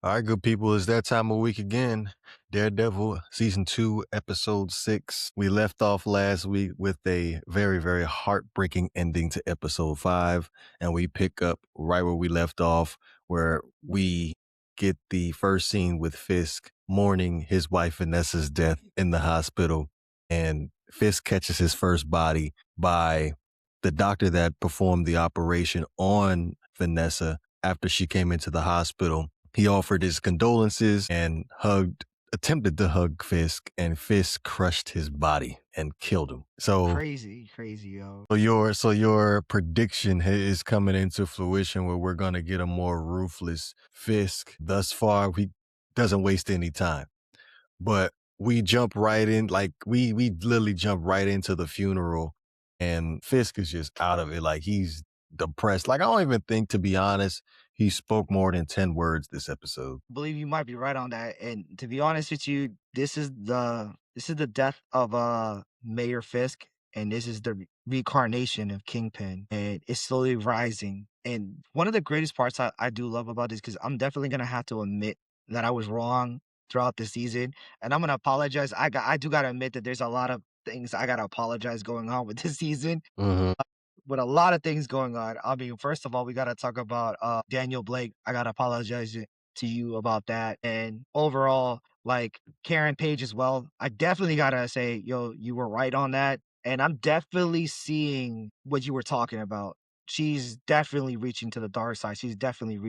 All right, good people, it's that time of week again. Daredevil season 2, episode 6. We left off last week with a very, very heartbreaking ending to episode 5, and we pick up right where we left off, where we get the first scene with Fisk mourning his wife Vanessa's death in the hospital, and Fisk catches his first body by the doctor that performed the operation on Vanessa after she came into the hospital. He offered his condolences and attempted to hug Fisk, and Fisk crushed his body and killed him. Crazy, crazy, yo. So your prediction is coming into fruition, where we're gonna get a more ruthless Fisk. Thus far, he doesn't waste any time. But we jump right in, like we literally jump right into the funeral, and Fisk is just out of it. Like, he's depressed. Like, I don't even think, to be honest, he spoke more than 10 words this episode. Believe you might be right on that. And to be honest with you, this is the death of Mayor Fisk, and this is the reincarnation of Kingpin, and it's slowly rising. And one of the greatest parts I do love about this, because I'm definitely gonna have to admit that I was wrong throughout the season, and I'm gonna apologize. I do gotta admit that there's a lot of things I gotta apologize going on with this season. Mhm. With a lot of things going on. I mean, first of all, we gotta talk about Daniel Blake. I gotta apologize to you about that. And overall, like Karen Page as well. I definitely gotta say, yo, you were right on that. And I'm definitely seeing what you were talking about. She's definitely reaching to the dark side. She's definitely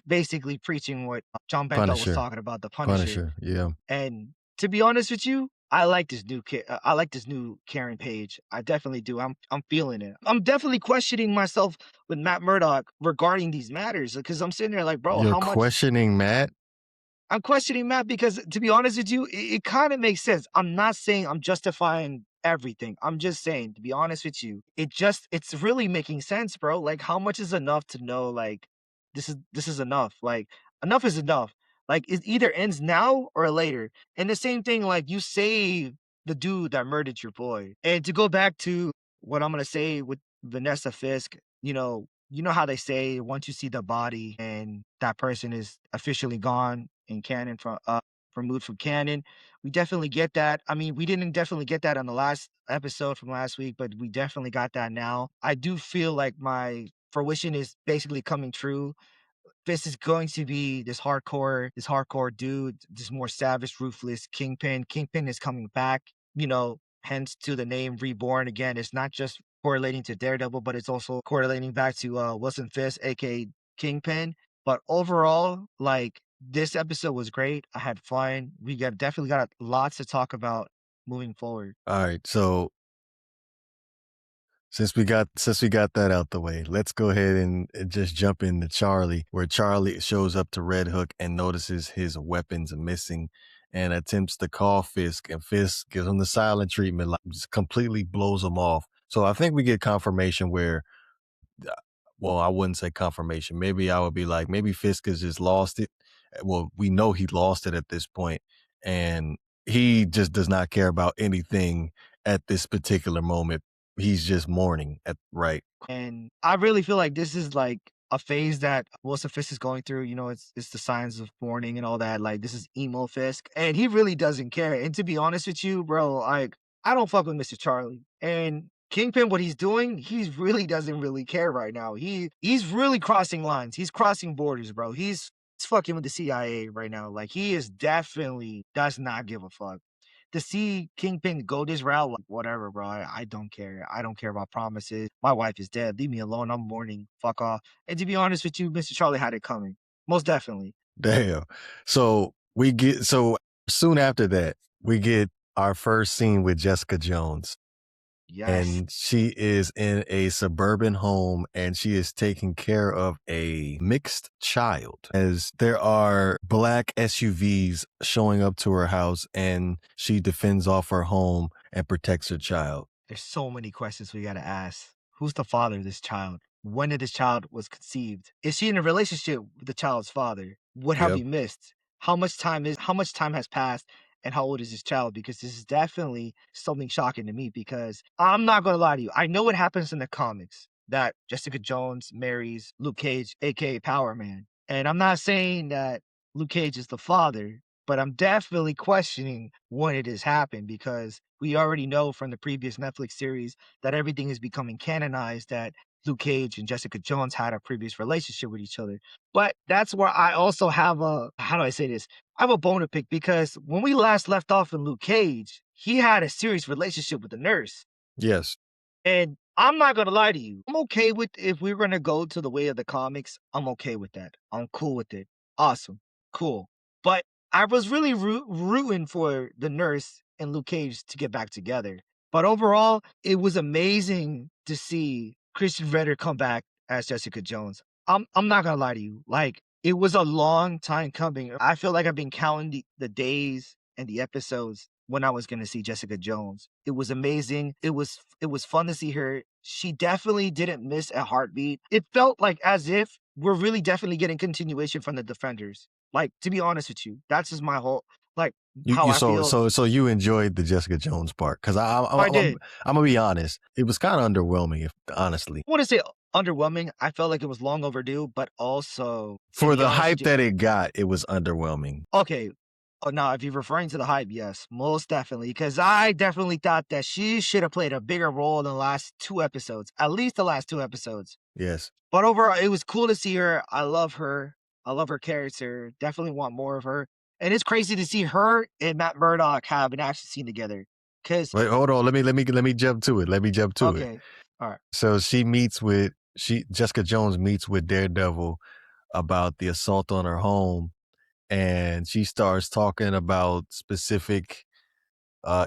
basically preaching what John Bento was Punisher. talking about, the Punisher. Punisher, yeah. And to be honest with you, I like this I like this new Karen Page. I definitely do. I'm feeling it. I'm definitely questioning myself with Matt Murdock regarding these matters, because I'm sitting there like, bro, You're how much questioning Matt? I'm questioning Matt, because to be honest with you, it kind of makes sense. I'm not saying I'm justifying everything. I'm just saying, to be honest with you, it's really making sense, bro. Like, how much is enough to know, like, this is enough. Like, enough is enough. Like, it either ends now or later. And the same thing, like, you save the dude that murdered your boy. And to go back to what I'm gonna say with Vanessa Fisk, you know how they say once you see the body and that person is officially gone in canon, from removed from canon. We definitely get that. I mean, we didn't definitely get that on the last episode from last week, but we definitely got that now. I do feel like my fruition is basically coming true. This is going to be this hardcore dude, this more savage, ruthless Kingpin. Kingpin is coming back, hence to the name Reborn Again. It's not just correlating to Daredevil, but it's also correlating back to Wilson Fisk, aka Kingpin. But overall, like, this episode was great. I had fun. Definitely got lots to talk about moving forward. All right, so since we got that out the way, let's go ahead and just jump into Charlie, where Charlie shows up to Red Hook and notices his weapons are missing and attempts to call Fisk, and Fisk gives him the silent treatment, like, just completely blows him off. So I think we get confirmation where, well, I wouldn't say confirmation. Maybe I would be like, maybe Fisk has just lost it. Well, we know he lost it at this point, and he just does not care about anything at this particular moment. He's just mourning right. And I really feel like this is like a phase that Wilson Fisk is going through. It's the signs of mourning and all that. Like, this is emo Fisk, and he really doesn't care. And to be honest with you, bro, like, I don't fuck with Mr. Charlie. And Kingpin, what he's doing, he really doesn't really care right now. He's really crossing lines. He's crossing borders, bro. He's fucking with the CIA right now. Like, he is definitely does not give a fuck. To see Kingpin go this route, like, whatever, bro. I don't care. I don't care about promises. My wife is dead. Leave me alone. I'm mourning. Fuck off. And to be honest with you, Mr. Charlie had it coming. Most definitely. Damn. So soon after that, we get our first scene with Jessica Jones. Yes. And she is in a suburban home, and she is taking care of a mixed child, as there are black SUVs showing up to her house, and she defends off her home and protects her child. There's so many questions we gotta ask. Who's the father of this child? When did this child was conceived? Is she in a relationship with the child's father? What have Yep. we missed? How much time has passed, and how old is this child? Because this is definitely something shocking to me, because I'm not gonna lie to you. I know what happens in the comics, that Jessica Jones marries Luke Cage, aka Power Man. And I'm not saying that Luke Cage is the father, but I'm definitely questioning when it has happened because we already know from the previous Netflix series that everything is becoming canonized that Luke Cage and Jessica Jones had a previous relationship with each other. But that's where I also have a, how do I say this? I have a bone to pick because when we last left off in Luke Cage, he had a serious relationship with the nurse. Yes. And I'm not gonna lie to you. I'm okay with if we're gonna go to the way of the comics, I'm okay with that. I'm cool with it. Awesome. Cool. But I was really rooting for the nurse and Luke Cage to get back together. But overall, it was amazing to see Christian Redder come back as Jessica Jones. I'm not gonna lie to you. Like it was a long time coming. I feel like I've been counting the days and the episodes when I was gonna see Jessica Jones. It was amazing. It was fun to see her. She definitely didn't miss a heartbeat. It felt like as if we're really definitely getting continuation from the Defenders. Like, to be honest with you, that's just my whole like You how you I so feel. so so you enjoyed the Jessica Jones part because I did. I'm gonna be honest, it was kind of underwhelming, if honestly, I want to say underwhelming. I felt like it was long overdue, but also to for be the honest hype with you, that it got, it was underwhelming. okay. Oh, now, if you're referring to the hype, yes, most definitely. Because I definitely thought that she should have played a bigger role in the last two episodes, at least the last two episodes. Yes. But overall, it was cool to see her. I love her. I love her character. Definitely want more of her. And it's crazy to see her and Matt Murdock have an action scene together. Cause Wait, hold on. Let me jump to it. Let me jump to it. okay, all right. So Jessica Jones meets with Daredevil about the assault on her home, and she starts talking about specific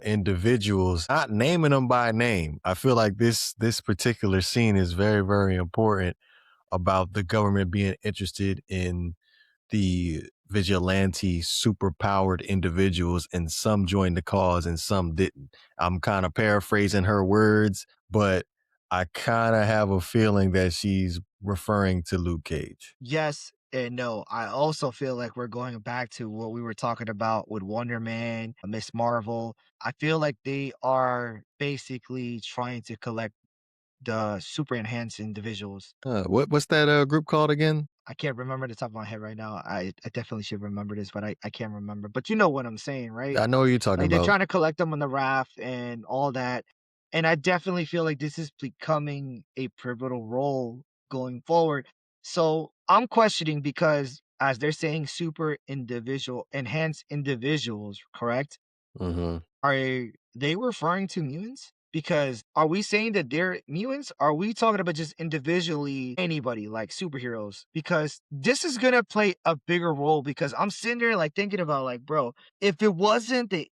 individuals, not naming them by name. I feel like this particular scene is very, very important about the government being interested in the vigilante superpowered individuals, and some joined the cause and some didn't. I'm kind of paraphrasing her words, but I kind of have a feeling that she's referring to Luke Cage. Yes and no. I also feel like we're going back to what we were talking about with Wonder Man, Miss Marvel. I feel like they are basically trying to collect the super enhanced individuals. What's that group called again? I can't remember the top of my head right now. I definitely should remember this, but I can't remember. But you know what I'm saying, right? I know what you're talking Like they're about. trying to collect them on the raft and all that. And I definitely feel like this is becoming a pivotal role going forward. So I'm questioning because as they're saying super individual enhanced individuals, correct? Hmm. Are they referring to mutants? Because are we saying that they're mutants? Are we talking about just individually anybody like superheroes? Because this is gonna play a bigger role because I'm sitting there like thinking about like, bro, if it wasn't the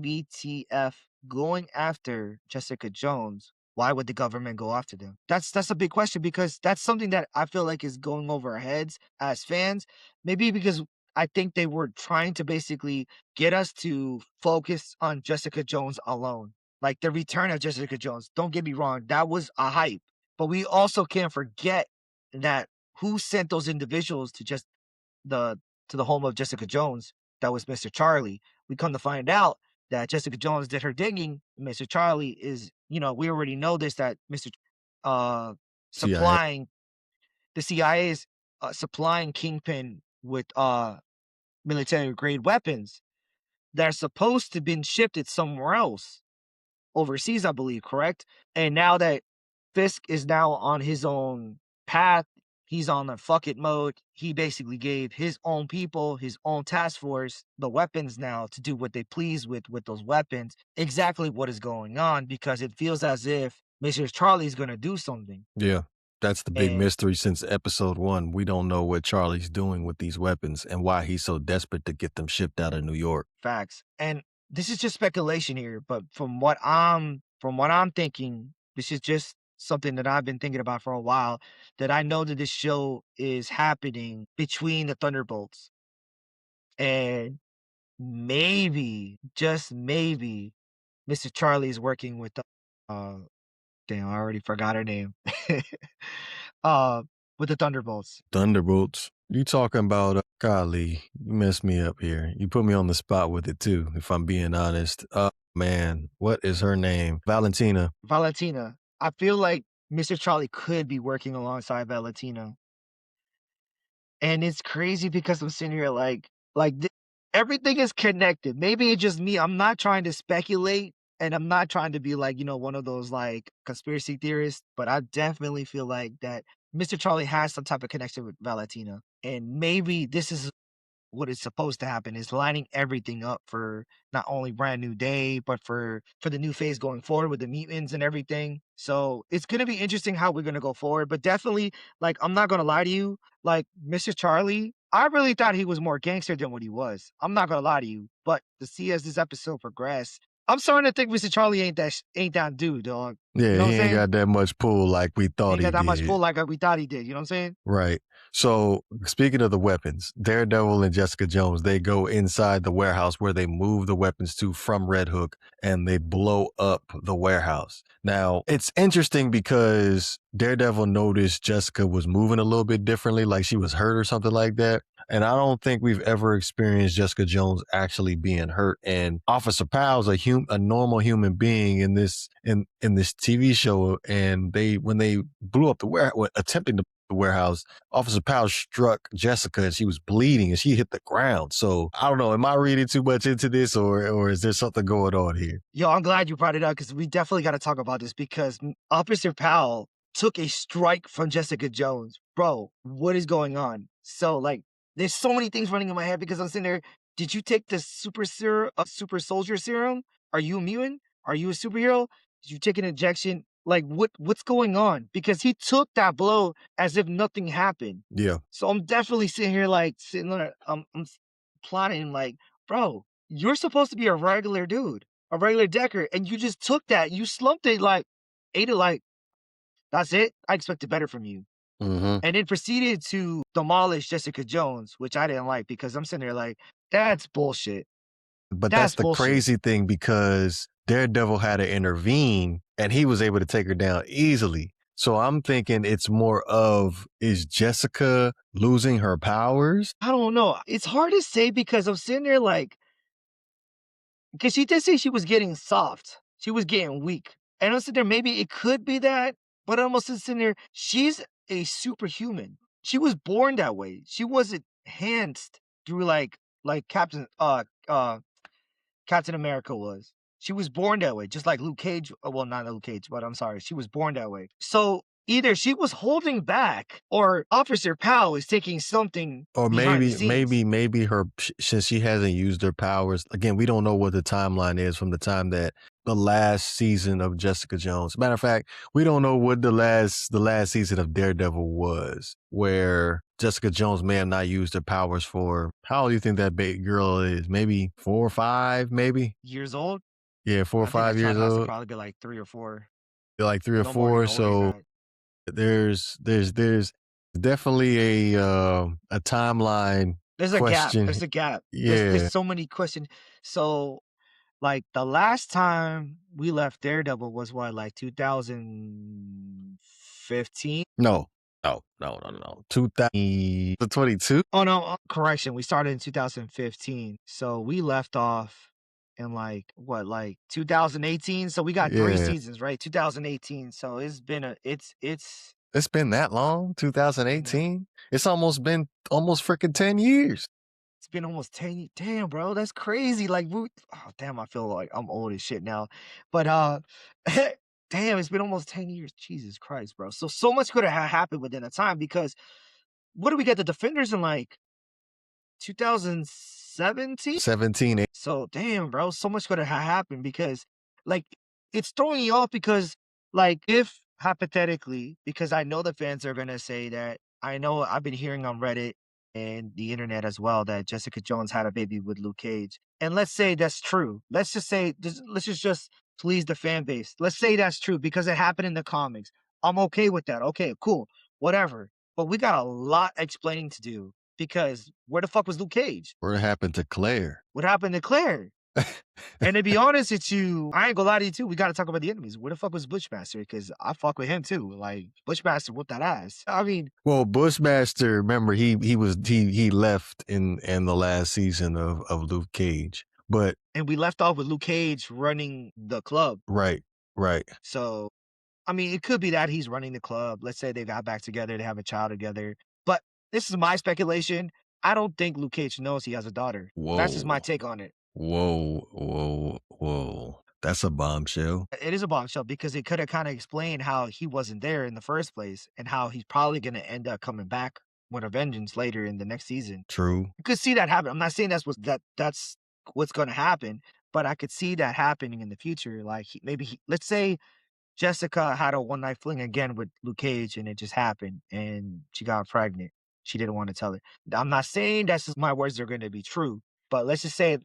ABTF going after Jessica Jones, why would the government go after them? That's a big question because that's something that I feel like is going over our heads as fans. Maybe because I think they were trying to basically get us to focus on Jessica Jones alone. Like the return of Jessica Jones. Don't get me wrong, that was a hype. But we also can't forget that who sent those individuals to just the to the home of Jessica Jones? That was Mr. Charlie. We come to find out that Jessica Jones did her digging. Mr. Charlie is, we already know this that Mr. Uh CIA. supplying the CIA is supplying Kingpin with military grade weapons that are supposed to have been shipped it somewhere else, overseas, I believe, correct? And now that Fisk is now on his own path, he's on a fuck it mode. He basically gave his own people, his own task force, the weapons now to do what they please with those weapons. Exactly what is going on because it feels as if Mr. Charlie's gonna do something. Yeah. That's the big And mystery since episode one. We don't know what Charlie's doing with these weapons and why he's so desperate to get them shipped out of New York. facts. And this is just speculation here, but from what I'm thinking, this is just something that I've been thinking about for a while, that I know that this show is happening between the Thunderbolts. And maybe, just maybe, Mr. Charlie is working with the uh damn, I already forgot her name. uh with the Thunderbolts. Thunderbolts. You talking about golly, you messed me up here. You put me on the spot with it too, if I'm being honest. Man, what is her name? Valentina. Valentina. I feel like Mr. Charlie could be working alongside Valentina. And it's crazy because I'm sitting here everything is connected. Maybe it's just me. I'm not trying to speculate and I'm not trying to be like, one of those like conspiracy theorists, but I definitely feel like that Mr. Charlie has some type of connection with Valentina. And maybe this is what is supposed to happen is lining everything up for not only Brand New Day, but for the new phase going forward with the mutants and everything. So it's gonna be interesting how we're gonna go forward. But definitely, like, I'm not gonna lie to you, like Mr. Charlie, I really thought he was more gangster than what he was. I'm not gonna lie to you. But to see as this episode progress, I'm starting to think Mr. Charlie ain't that dude, dog. You Yeah, know what he I'm ain't saying? got that much pull like we He thought ain't he got that much did. pull like we thought he did. You know what I'm saying? Right. So speaking of the weapons, Daredevil and Jessica Jones, they go inside the warehouse where they move the weapons to from Red Hook and they blow up the warehouse. Now, it's interesting because Daredevil noticed Jessica was moving a little bit differently, like she was hurt or something like that. And I don't think we've ever experienced Jessica Jones actually being hurt. And Officer Powell's a normal human being in this TV show. And when they blew up the warehouse, attempting to the warehouse, Officer Powell struck Jessica and she was bleeding and she hit the ground. So I don't know. Am I reading too much into this or is there something going on here? Yo, I'm glad you brought it up because we definitely got to talk about this because Officer Powell took a strike from Jessica Jones. Bro, what is going on? So, like, there's so many things running in my head because I'm sitting there. Did you take the super soldier serum? Are you a mutant? Are you a superhero? Did you take an injection? Like, what's going on? Because he took that blow as if nothing happened. Yeah. So I'm definitely sitting here, like, sitting there, plotting, like, bro, you're supposed to be a regular dude, a regular decker, and you just took that, you slumped it, like, ate it like, "That's it? I expected better from you." Mm-hmm. And then proceeded to demolish Jessica Jones, which I didn't like because I'm sitting there like, "That's bullshit. But that's That's the bullshit." crazy thing because Daredevil had to intervene and he was able to take her down easily. So I'm thinking it's more of is Jessica losing her powers? I don't know. It's hard to say because I'm sitting there like, because she did say she was getting soft. She was getting weak. And I'm sitting there, maybe it could be that, but I'm also sitting there, she's a superhuman. She was born that way. She wasn't enhanced through like Captain America was. She was born that way, just like Luke Cage. Well, not Luke Cage, but I'm sorry. She was born that way. So either she was holding back or Officer Powell is taking something Or behind the maybe, scenes. maybe since she hasn't used her powers again, we don't know what the timeline is from the time that the last season of Jessica Jones. Matter of fact, we don't know what the last season of Daredevil was, where Jessica Jones may have not used her powers for. How old do you think that girl is? Maybe 4 or 5, maybe. Years old? Yeah, four or I think that five child years has to old, probably be like 3 or 4. like three or No more than four. older than So that. there's definitely a timeline There's a gap. question. There's a gap. There's Yeah. so many questions. So, like, the last time we left Daredevil was what, like 2015? No. No, no, no, no. 2022? Oh no, correction. We started in 2015. So we left off in like what, like 2018. So we got 3 Yeah. seasons, right? 2018. So it's been a it's It's been that long? been that 2018? It's almost been almost freaking 10 years. It's been almost 10 damn, bro, that's crazy, like, oh, damn, I feel like I'm old as shit now, but, damn, it's been almost 10 years, Jesus Christ, bro, so much coulda happened within that time because what do we get the Defenders in, like, 2017? 17. So, damn, bro, so much coulda happened because, like, it's throwing you off because, like, if hypothetically, because I know the fans are gonna say that I know I've been hearing on Reddit and the internet as well that Jessica Jones had a baby with Luke Cage. And let's say that's true. Let's just say, let's just please the fan base. Let's say that's true because it happened in the comics. I'm okay with that. Okay, cool, whatever. But we got a lot explaining to do because where the fuck was Luke Cage? What happened to Claire? What happened to Claire? And to be honest with you, I ain't gonna lie to you too. We gotta talk about the enemies. Where the fuck was Bushmaster? Because I fuck with him too. Like Bushmaster whooped that ass. I mean, Well, Bushmaster, remember he left in the last season of Luke Cage. But and we left off with Luke Cage running the club. right, right. So I mean, it could be that he's running the club. Let's say they got back together, they have a child together. But this is my speculation. I don't think Luke Cage knows he has a daughter. That's just my Whoa. take on it. Whoa, whoa, whoa. That's a bombshell. It is a bombshell because it could have kind of explained how he wasn't there in the first place and how he's probably going to end up coming back with a vengeance later in the next season. True. You could see that happen. I'm not saying that's what's going to happen, but I could see that happening in the future. Like let's say Jessica had a one night fling again with Luke Cage and it just happened and she got pregnant. She didn't want to tell it. I'm not saying that's just my words are going to be true, but let's just say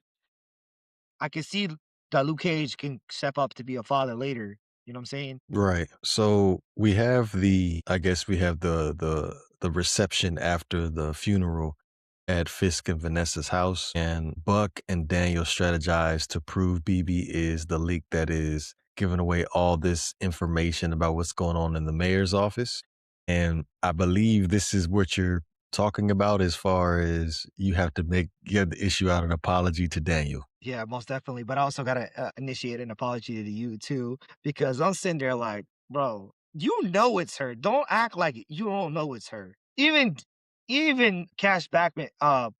I can see that Luke Cage can step up to be a father later. You know what I'm saying? Right. So we have I guess we have the reception after the funeral at Fisk and Vanessa's house, and Buck and Daniel strategize to prove BB is the leak that is giving away all this information about what's going on in the mayor's office. And I believe this is what you're talking about as far as you have to issue out an apology to Daniel. Yeah, most definitely. But I also gotta initiate an apology to you too, because I'm sitting there like, bro, you know it's her. Don't act like you don't know it's her. Even Cash Backman,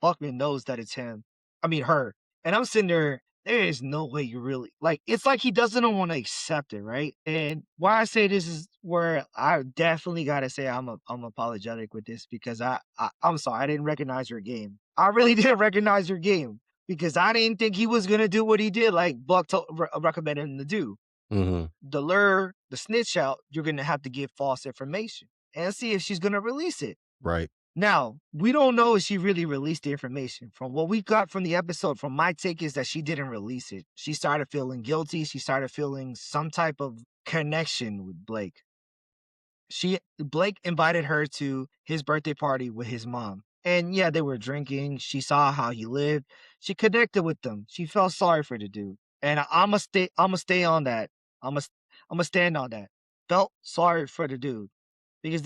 Buckman knows that it's him. I mean her. And I'm sitting there. There is no way you really like. It's like he doesn't want to accept it, right? And why I say this is where I definitely gotta say I'm apologetic with this because I'm sorry I didn't recognize your game. I really didn't recognize your game because I didn't think he was gonna do what he did, like Buck recommended him to do. Hmm. The lure, the snitch out, you're gonna have to give false information and see if she's gonna release it. Right. Now, we don't know if she really released the information. From what we got from the episode, from my take is that she didn't release it. She started feeling guilty. She started feeling some type of connection with Blake. Blake invited her to his birthday party with his mom. And yeah, they were drinking. She saw how he lived. She connected with them. She felt sorry for the dude. And I'm gonna stay on that. I'm gonna stand on that. Felt sorry for the dude because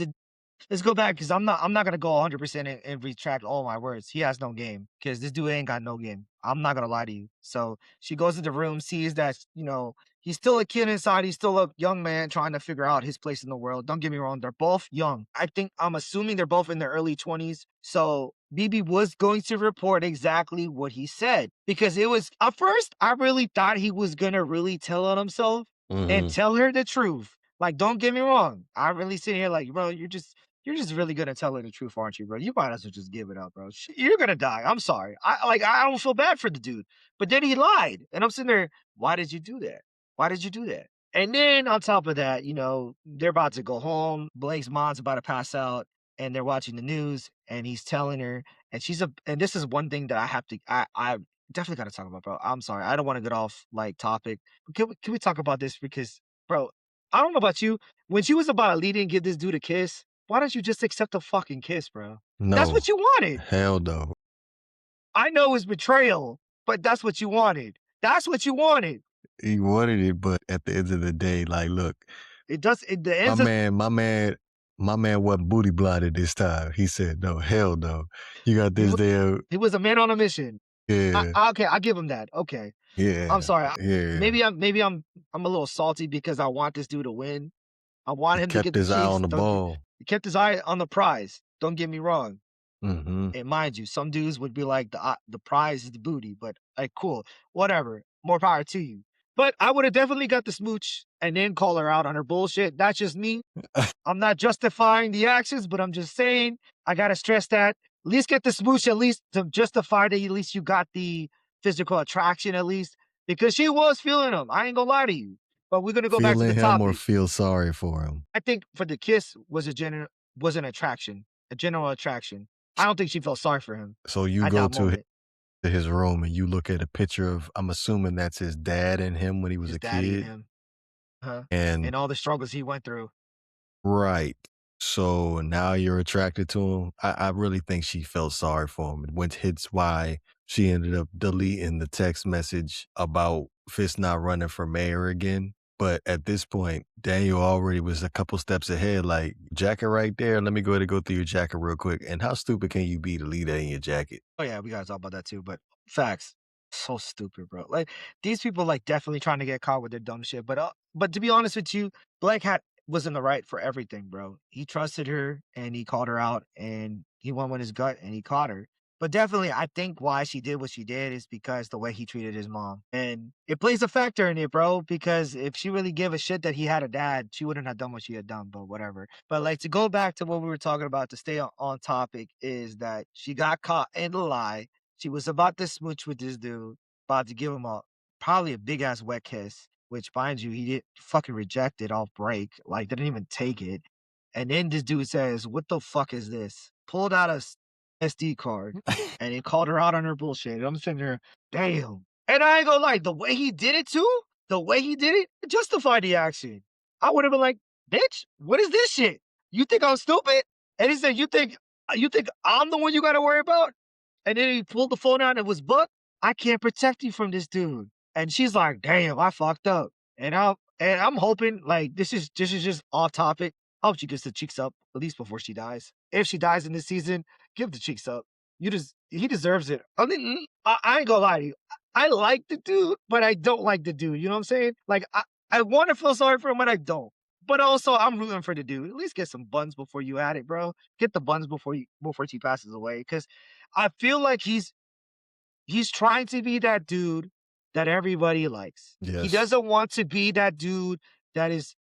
let's go back because I'm not gonna go 100% and retract all my words. He has no game because this dude ain't got no game. I'm not gonna lie to you. So she goes to the room, sees that he's still a kid inside. He's still a young man trying to figure out his place in the world. Don't get me wrong, they're both young. I'm assuming they're both in their early 20s. So BB was going to report exactly what he said because it was at first I really thought he was gonna really tell on himself and Hmm. tell her the truth. Like, don't get me wrong. I really sit here like, bro, you're just really gonna tell her the truth, aren't you, bro? You might as well just give it up, bro. You're gonna die. I'm sorry. I don't feel bad for the dude, but then he lied, and I'm sitting there. Why did you do that? Why did you do that? And then on top of that, they're about to go home. Blake's mom's about to pass out, and they're watching the news, and he's telling her, and this is one thing that I definitely got to talk about, bro. I'm sorry. I don't want to get off like topic, but can we talk about this because, bro, I don't know about you. When she was about to lead and give this dude a kiss, why don't you just accept a fucking kiss, bro? That's what No. you wanted. Hell no. I know it's betrayal, but that's what you wanted. That's what you wanted. He wanted it, but at the end of the day, like, look, The my ends of man, my man, my man wasn't booty blinded this time. He said, "No, hell no. You got he this was there." he was a man on a mission. Yeah, Okay, I give him that. Okay. I'm yeah, sorry. yeah. Maybe I'm a little salty because I want this dude to win. I want He him to get kept the his eye on chase. the ball. He kept his eye on the prize. Don't get me wrong. Hmm. And mind you, some dudes would be like, the prize is the booty, but like, cool, whatever. More power to you. But I would have definitely got the smooch and then call her out on her bullshit. That's just me. I'm not justifying the actions, but I'm just saying I gotta stress that. At least get the smooch, at least to justify that at least you got the physical attraction, at least. Because she was feeling him. I ain't gonna lie to you. But we're gonna go back to Feeling the him or topic. feel sorry for him. I think for the kiss was an attraction, a general attraction. I don't think she felt sorry for him So you at go that to moment. his room and you look at a picture of, I'm assuming that's his dad and him when he was His a daddy and kid. him, huh? And And all the struggles he went through. right. So now you're attracted to him. I really think she felt sorry for him, which hits why she ended up deleting the text message about Fist not running for mayor again. But at this point, Daniel already was a couple steps ahead. Like, jacket right there. Let me go ahead and go through your jacket real quick. And how stupid can you be to leave that in your jacket? Oh yeah, we gotta talk about that too. But facts, so stupid, bro. Like these people, like definitely trying to get caught with their dumb shit. But to be honest with you, Blake had was in the right for everything, bro. He trusted her and he called her out and he went with his gut and he caught her. But definitely, I think why she did what she did is because the way he treated his mom. And it plays a factor in it, bro, because if she really gave a shit that he had a dad, she wouldn't have done what she had done, but whatever. But like to go back to what we were talking about, to stay on topic, is that she got caught in the lie. She was about to smooch with this dude, about to give him a probably a big ass wet kiss, which mind you, he did fucking reject it off break, like didn't even take it. And then this dude says, "What the fuck is this?" Pulled out a SD card and he called her out on her bullshit. And I'm sitting there, damn. And I ain't gonna lie, the way he did it too, the way he did it justified the action. I would have been like, bitch, what is this shit? You think I'm stupid? And he said, you think I'm the one you gotta worry about? And then he pulled the phone out and it was Buck. I can't protect you from this dude. And she's like, damn, I fucked up. And I'm hoping like this is just off topic. I hope she gets the cheeks up at least before she dies. If she dies in this season, give the cheeks up. He deserves it. I ain't gonna lie to you. I like the dude, but I don't like the dude. You know what I'm saying? Like I want to feel sorry for him, but I don't. But also, I'm rooting for the dude. At least get some buns before you add it, bro. Get the buns before she passes away. Because I feel like he's trying to be that dude that everybody likes. He Yes. doesn't want to be that dude that is,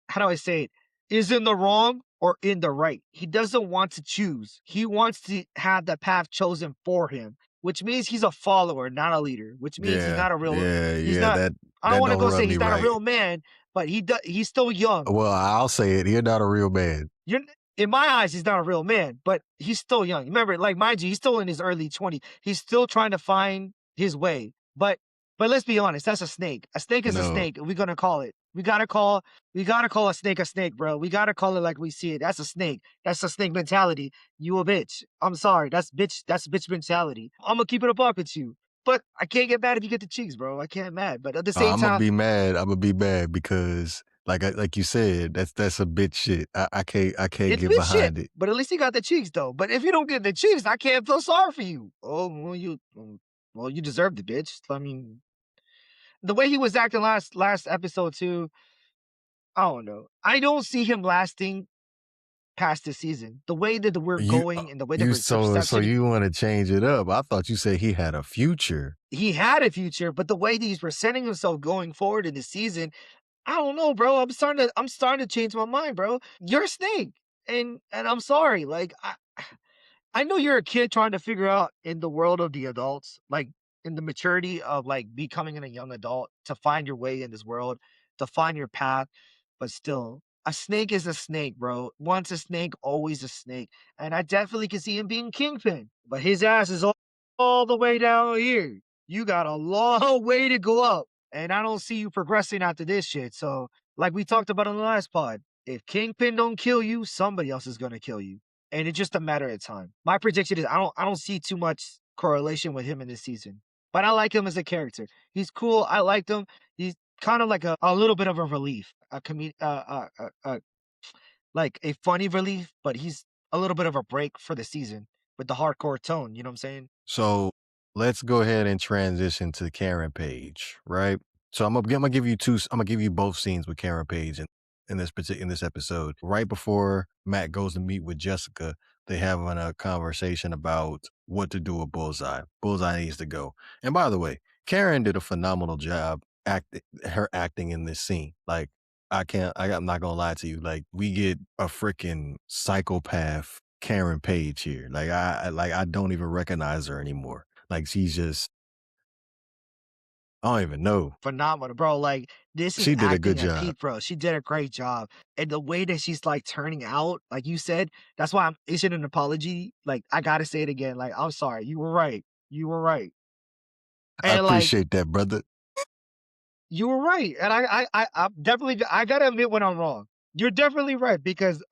how do I say it, is in the wrong or in the right. He doesn't want to choose. He wants to have the path chosen for him, which means he's a follower, not a leader, which means he's Yeah. not a real, Yeah. he's Yeah. not, That I don't that want to don't go rub say me he's not a right. real man, but he's still young. Well, I'll say it. You're not a real man. You're in my eyes, he's not a real man, but he's still young. Remember, like mind you, he's still in his early 20s. He's still trying to find his way. But let's be honest, that's a snake. A snake is a No. snake. We're gonna call it. We gotta call a snake, bro. We gotta call it like we see it. That's a snake. That's a snake mentality. You a bitch. I'm sorry. That's bitch mentality. I'm gonna keep it a buck with you. But I can't get mad if you get the cheeks, bro. I can't mad. But at the same I'm gonna time, be mad. I'm gonna be mad because, like you said, that's a bitch shit. I can't it's get bitch shit. behind it. But at least he got the cheeks though. But if you don't get the cheeks, I can't feel sorry for you. Oh well, you deserved it, bitch. I mean, the way he was acting last episode too, I don't know. I don't see him lasting past this season. The way that we're You going and the way that you the so reception, you want to change it up? I thought you said he had a future. he had a future, but the way that he's presenting himself going forward in the season, I don't know, bro. I'm starting to change my mind, bro. You're a snake. And I'm sorry. Like I know you're a kid trying to figure out in the world of the adults, like in the maturity of like becoming a young adult to find your way in this world, to find your path. But still, a snake is a snake, bro. Once a snake, always a snake. And I definitely can see him being Kingpin, but his ass is all the way down here. You got a long way to go up. And I don't see you progressing after this shit. So, like we talked about on the last pod, if Kingpin don't kill you, somebody else is gonna kill you and it's just a matter of time. My prediction is I don't see too much correlation with him in this season. But I like him as a character. He's cool. I liked him. He's kind of like a little bit of a relief, like a funny relief, but he's a little bit of a break for the season with the hardcore tone. You know what I'm saying? So let's go ahead and transition to Karen Page, right? So I'm gonna give you two. I'm gonna give you both scenes with Karen Page in this episode. Right before Matt goes to meet with Jessica, they having a conversation about what to do with Bullseye. Bullseye needs to go. And by the way, Karen did a phenomenal job acting in this scene. Like I'm not gonna lie to you. Like we get a freaking psychopath Karen Page here. Like I don't even recognize her anymore. Like she's just I don't even know. Phenomenal, bro. Like this is She did a good acting at job. peak, bro. She did a great job, and the way that she's like turning out, like you said, that's why I'm issuing an apology. Like I gotta say it again. Like I'm sorry, you were right. You were right. I And like appreciate that, brother. you were right. And I definitely I gotta admit when I'm wrong. You're definitely right because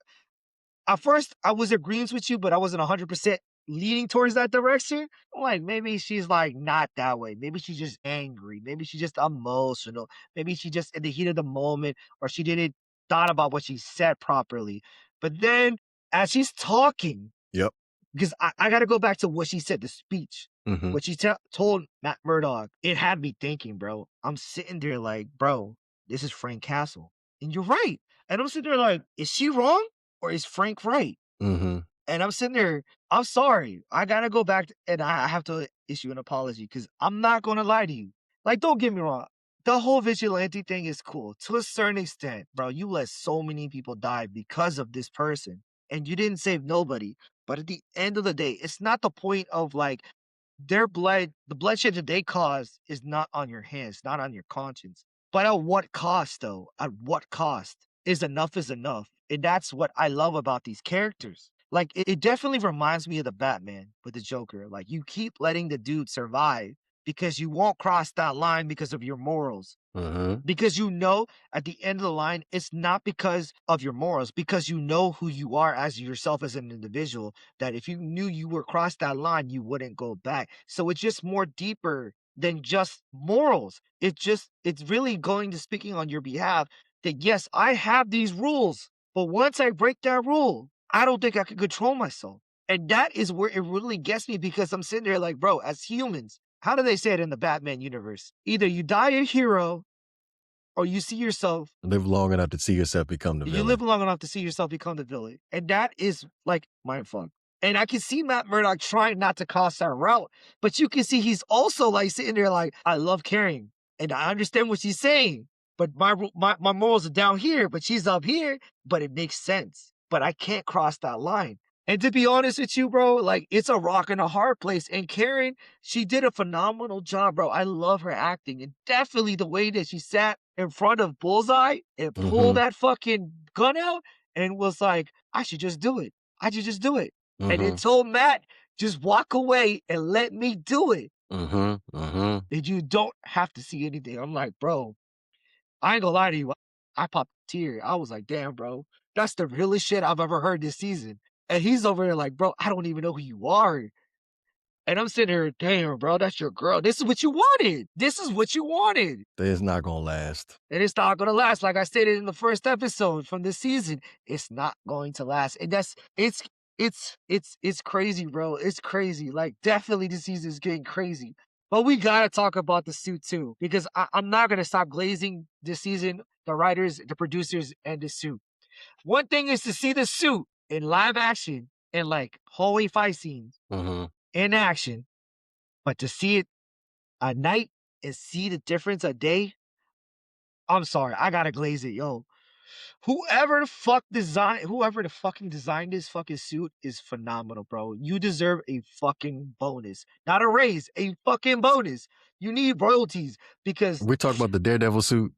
at first I was agreeing with you, but I wasn't 100% leaning towards that direction. I'm like, maybe she's like not that way. Maybe she's just angry. Maybe she's just emotional. Maybe she just in the heat of the moment, or she didn't thought about what she said properly. But then as she's talking, Yep. because I got to go back to what she said, the speech, Hmm. what she told Matt Murdock, it had me thinking, bro. I'm sitting there like, bro, this is Frank Castle. And you're right. And I'm sitting there like, is she wrong or is Frank right? Mm-hmm. And I'm sitting there, I'm sorry. I gotta go back and I have to issue an apology because I'm not gonna lie to you. Like, don't get me wrong. The whole vigilante thing is cool to a certain extent, bro. You let so many people die because of this person, and you didn't save nobody. But at the end of the day, it's not the point of like their blood, the bloodshed that they cause is not on your hands, not on your conscience. But at what cost, though? At what cost? Is enough. And that's what I love about these characters. Like, it definitely reminds me of the Batman with the Joker. Like, you keep letting the dude survive because you won't cross that line because of your morals. Mm-hmm. Because you know at the end of the line, it's not because of your morals, because you know who you are as yourself as an individual, that if you knew you were crossed that line, you wouldn't go back. So it's just more deeper than just morals. It's really going to speaking on your behalf that yes, I have these rules, but once I break that rule, I don't think I can control myself. And that is where it really gets me because I'm sitting there like, bro, as humans, how do they say it in the Batman universe? Either you die a hero or you see yourself Live long enough to see yourself become the you live villain. long enough to see yourself become the villain, and that is, like, mindfuck. And I can see Matt Murdock trying not to cross that route, but you can see he's also, like, sitting there like, "I love caring, and I understand what she's saying, but my morals are down here, but she's up here, but it makes sense, but I can't cross that line." And to be honest with you, bro, like, it's a rock and a hard place, and Karen, she did a phenomenal job, bro. I love her acting, and definitely the way that she sat in front of Bullseye and pulled Mm-hmm. that fucking gun out and was like, "I should just do it. I should just do it." And Mm-hmm. it told Matt, "Just walk away and let me do it, Mm-hmm. Mm-hmm. and you don't have to see anything." I'm like, "Bro, I ain't gonna lie to you. I popped a tear. I was like, damn, bro, that's the realest shit I've ever heard this season." And he's over there like, "Bro, I don't even know who you are." And I'm sitting here, "Damn, bro, that's your girl. This is what you wanted. This is what you wanted." It's not gonna last. And it's not gonna last. Like I stated in the first episode from this season, it's not going to last. And that's it's crazy, bro. It's crazy. Like definitely this season is getting crazy. But we gotta talk about the suit too, because I'm not gonna stop glazing this season, the writers, the producers, and the suit. One thing is to see the suit in live action and like hallway fight scenes Mm-hmm. in action, but to see it at night and see the difference a day, I'm sorry, I gotta glaze it, yo. Whoever the fucking designed this fucking suit is phenomenal, bro. You deserve a fucking bonus. Not a raise, a fucking bonus. You need royalties because We're talking about the Daredevil suit.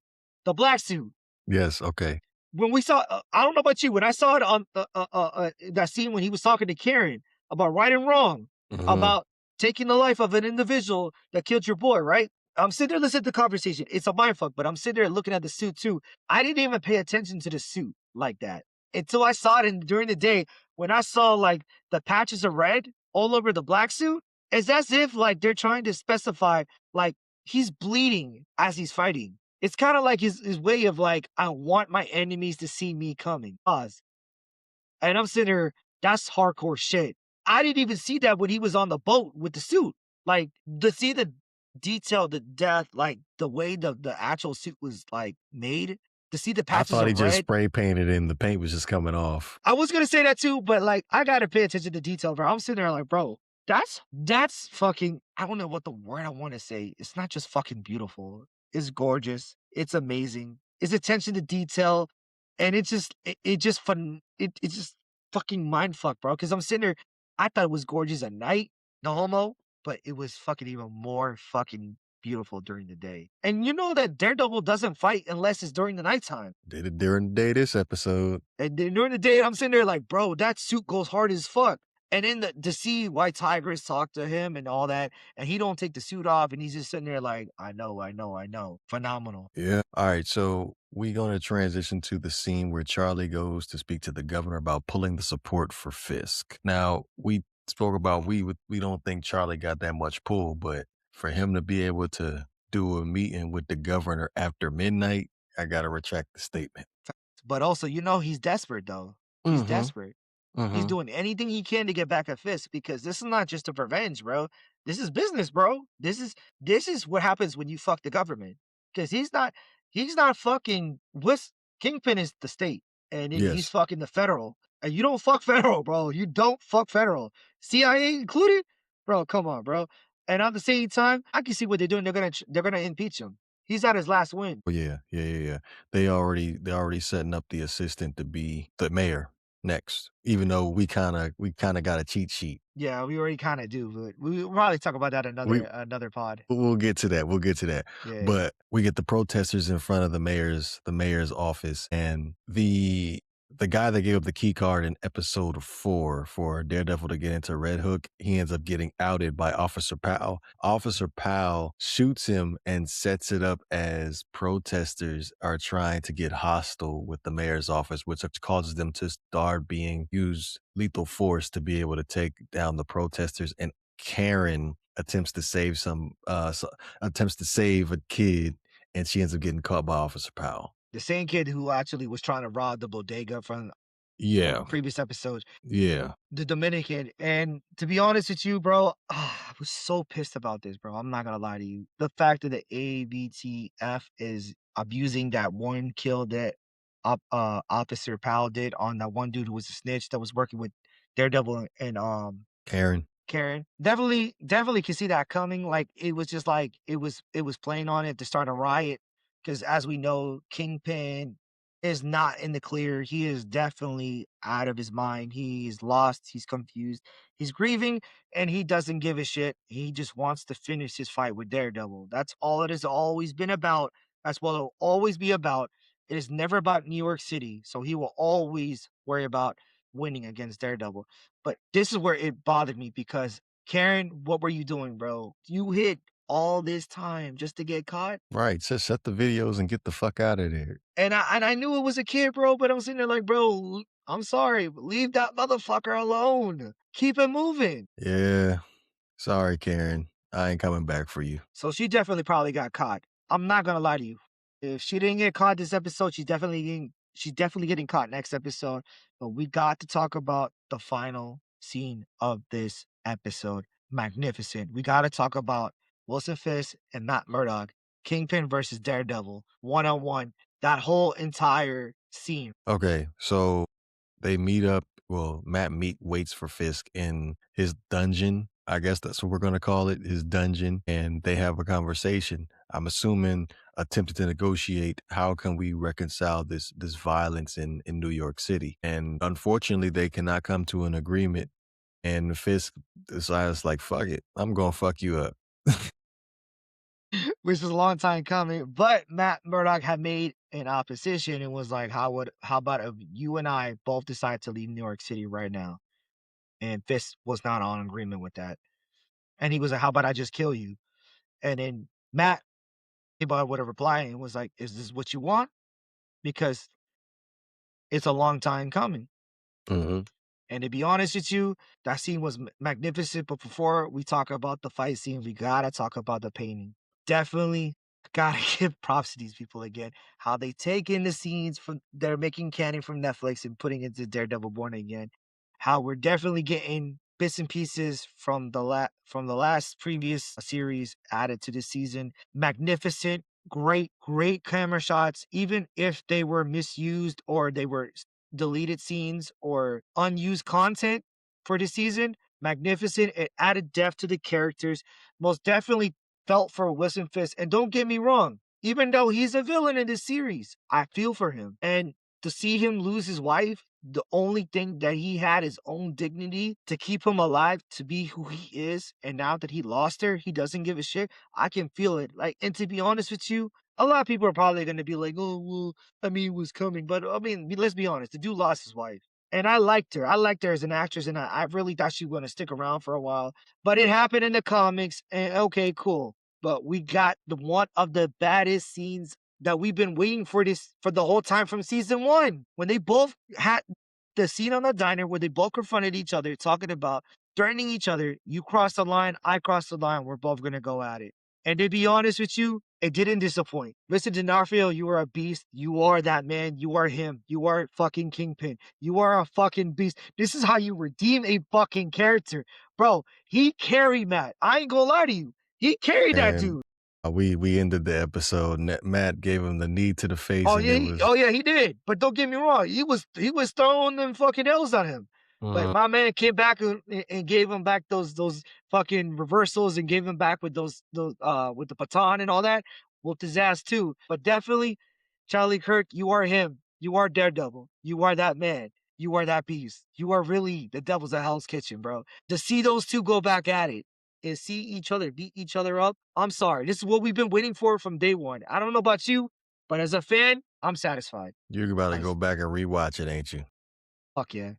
the black suit. Yes. Okay. When we saw, I don't know about you, when I saw it on that scene when he was talking to Karen about right and wrong, Mm-hmm. about taking the life of an individual that killed your boy, right? I'm sitting there listening to the conversation. It's a mindfuck, but I'm sitting there looking at the suit too. I didn't even pay attention to the suit like that until I saw it during the day when I saw like the patches of red all over the black suit. It's as if like they're trying to specify like he's bleeding as he's fighting. It's kind of like his way of like, I want my enemies to see me coming. Pause. And I'm sitting there, that's hardcore shit. I didn't even see that when he was on the boat with the suit. Like to see the detail, the depth, like the way the actual suit was like made, to see the I patches thought he of just red. spray painted and the paint was just coming off. I was gonna say that too, but like I gotta pay attention to detail, bro. I'm sitting there like, bro, that's fucking. I don't know what the word I want to say. It's not just fucking beautiful. It's gorgeous. It's amazing. It's attention to detail, and it just fun. It's just fucking mind fuck, bro. Because I'm sitting there, I thought it was gorgeous at night, no homo, but it was fucking even more fucking beautiful during the day. And you know that Daredevil doesn't fight unless it's during the nighttime. Did it during the day this episode. And then during the day, I'm sitting there like, bro, that suit goes hard as fuck. And then to see White Tigress talk to him and all that, and he don't take the suit off, and he's just sitting there like, I know, I know, I know. Phenomenal. Yeah. All right. So we're going to transition to the scene where Charlie goes to speak to the governor about pulling the support for Fisk. Now, we spoke about we don't think Charlie got that much pull, but for him to be able to do a meeting with the governor after midnight, I got to retract the statement. But also, you know, he's desperate though. He's Mm-hmm. desperate. He's Mm-hmm. doing anything he can to get back at Fisk because this is not just a revenge, bro. This is business, bro. This is what happens when you fuck the government. Because he's not fucking with. Kingpin is the state, and then he's Yes. fucking the federal. And you don't fuck federal, bro. You don't fuck federal. CIA included? Bro, come on, bro. And at the same time, I can see what they're doing. They're gonna impeach him. He's at his last win. Oh, yeah. They already setting up the assistant to be the mayor next, even though we kinda got a cheat sheet. Yeah, we already kind of do, but we'll probably talk about that We another pod. we'll get to that, we'll get to that. Yeah. But we get the protesters in front of the mayor's office, and the guy that gave up the key card in episode 4 for Daredevil to get into Red Hook, he ends up getting outed by Officer Powell. Officer Powell shoots him and sets it up as protesters are trying to get hostile with the mayor's office, which causes them to start being use lethal force to be able to take down the protesters. And Karen attempts to save a kid, and she ends up getting caught by Officer Powell. The same kid who actually was trying to rob the bodega from Yeah, previous episodes, yeah. the Dominican. And to be honest with you, bro, I was so pissed about this, bro. I'm not gonna lie to you. The fact that the ABTF is abusing that one kill that Officer Powell did on that one dude who was a snitch that was working with Daredevil and Karen. Karen. Definitely can see that coming. Like it was just like it was playing on it to start a riot. Because as we know, Kingpin is not in the clear. He is definitely out of his mind. He's lost, he's confused, he's grieving, and he doesn't give a shit. He just wants to finish his fight with Daredevil. That's all it has always been about. That's what it'll always be about. It is never about New York City. So he will always worry about winning against Daredevil. But this is where it bothered me because Karen, what were you doing, bro? You hid all this time just to get caught? Right, just set the videos and get the fuck out of there. And I knew it was a kid, bro, but I'm sitting there like, bro, I'm sorry, but leave that motherfucker alone. Keep it moving. Yeah, sorry, Karen. I ain't coming back for you. So she definitely probably got caught. I'm not gonna lie to you. If she didn't get caught this episode, she's definitely getting caught next episode. But we got to talk about the final scene of this episode. Magnificent. We got to talk about Wilson Fisk and Matt Murdock, Kingpin versus Daredevil, one on one. That whole entire scene. Okay, so they meet up. Well, waits for Fisk in his dungeon. I guess that's what we're gonna call it, his dungeon, and they have a conversation. I'm assuming attempting to negotiate how can we reconcile this violence in New York City. And unfortunately, they cannot come to an agreement. And Fisk decides like, fuck it, I'm gonna fuck you up. Which was a long time coming. But Matt Murdock had made an opposition and was like, how about if you and I both decide to leave New York City right now? And Fisk was not on agreement with that. And he was like, how about I just kill you? And then Matt would have replied and was like, is this what you want? Because it's a long time coming. Mhm. And to be honest with you, that scene was magnificent. But before we talk about the fight scene, we gotta talk about the painting. Definitely gotta give props to these people again. How they take in the scenes from they're making canon from Netflix and putting it into Daredevil Born Again. How we're definitely getting bits and pieces from the last previous series added to this season. Magnificent, great camera shots, even if they were misused or they were deleted scenes or unused content for this season. Magnificent. It added depth to the characters. Most definitely felt for Wilson Fisk. And don't get me wrong, even though he's a villain in this series, I feel for him. And to see him lose his wife, the only thing that he had his own dignity to keep him alive, to be who he is. And now that he lost her, he doesn't give a shit. I can feel it. Like, and to be honest with you, a lot of people are probably going to be like, oh, well, I mean, it was coming. But I mean, let's be honest, the dude lost his wife. And I liked her. I liked her as an actress, and I really thought she was going to stick around for a while. But it happened in the comics, and okay, cool. But we got the one of the baddest scenes that we've been waiting for this for the whole time from season 1. When they both had the scene on the diner where they both confronted each other, talking about threatening each other. You cross the line, I cross the line, we're both gonna go at it. And to be honest with you, it didn't disappoint. Listen, D'Onofrio, you are a beast. You are that man. You are him. You are fucking Kingpin. You are a fucking beast. This is how you redeem a fucking character. Bro, he carried Matt. I ain't gonna lie to you. He carried that And dude. We ended the episode. Matt gave him the knee to the face, Oh and yeah, it was he did. But don't get me wrong, he was throwing them fucking L's on him. But uh, my man came back and gave him back those fucking reversals and gave him back with those with the baton and all that. Whooped his ass too. But definitely, Charlie Kirk, you are him. You are Daredevil. You are that man. You are that beast. You are really the devil's at Hell's Kitchen, bro. To see those two go back at it and see each other beat each other up, I'm sorry. This is what we've been waiting for from day one. I don't know about you, but as a fan, I'm satisfied. you're about to go Nice. back and rewatch it, ain't you? Fuck yeah.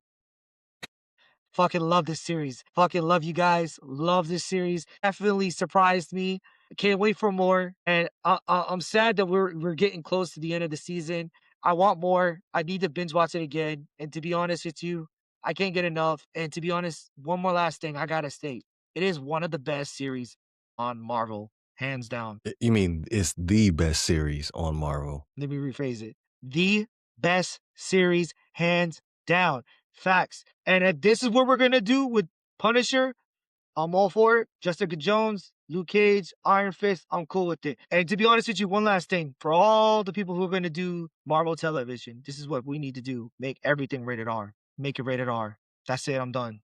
Fucking love this series. Fucking love you guys. Love this series. Definitely surprised me. Can't wait for more. And I'm sad that we're getting close to the end of the season. I want more. I need to binge watch it again. And to be honest with you, I can't get enough. And to be honest, one more last thing I gotta state. It is one of the best series on Marvel, hands down. You mean it's the best series on Marvel? Let me rephrase it. The best series, hands down. Facts. And if this is what we're gonna do with Punisher, I'm all for it. Jessica Jones, Luke Cage, Iron Fist, I'm cool with it. And to be honest with you, one last thing. For all the people who are gonna do Marvel television, this is what we need to do. Make everything rated R. Make it rated R. That's it, I'm done.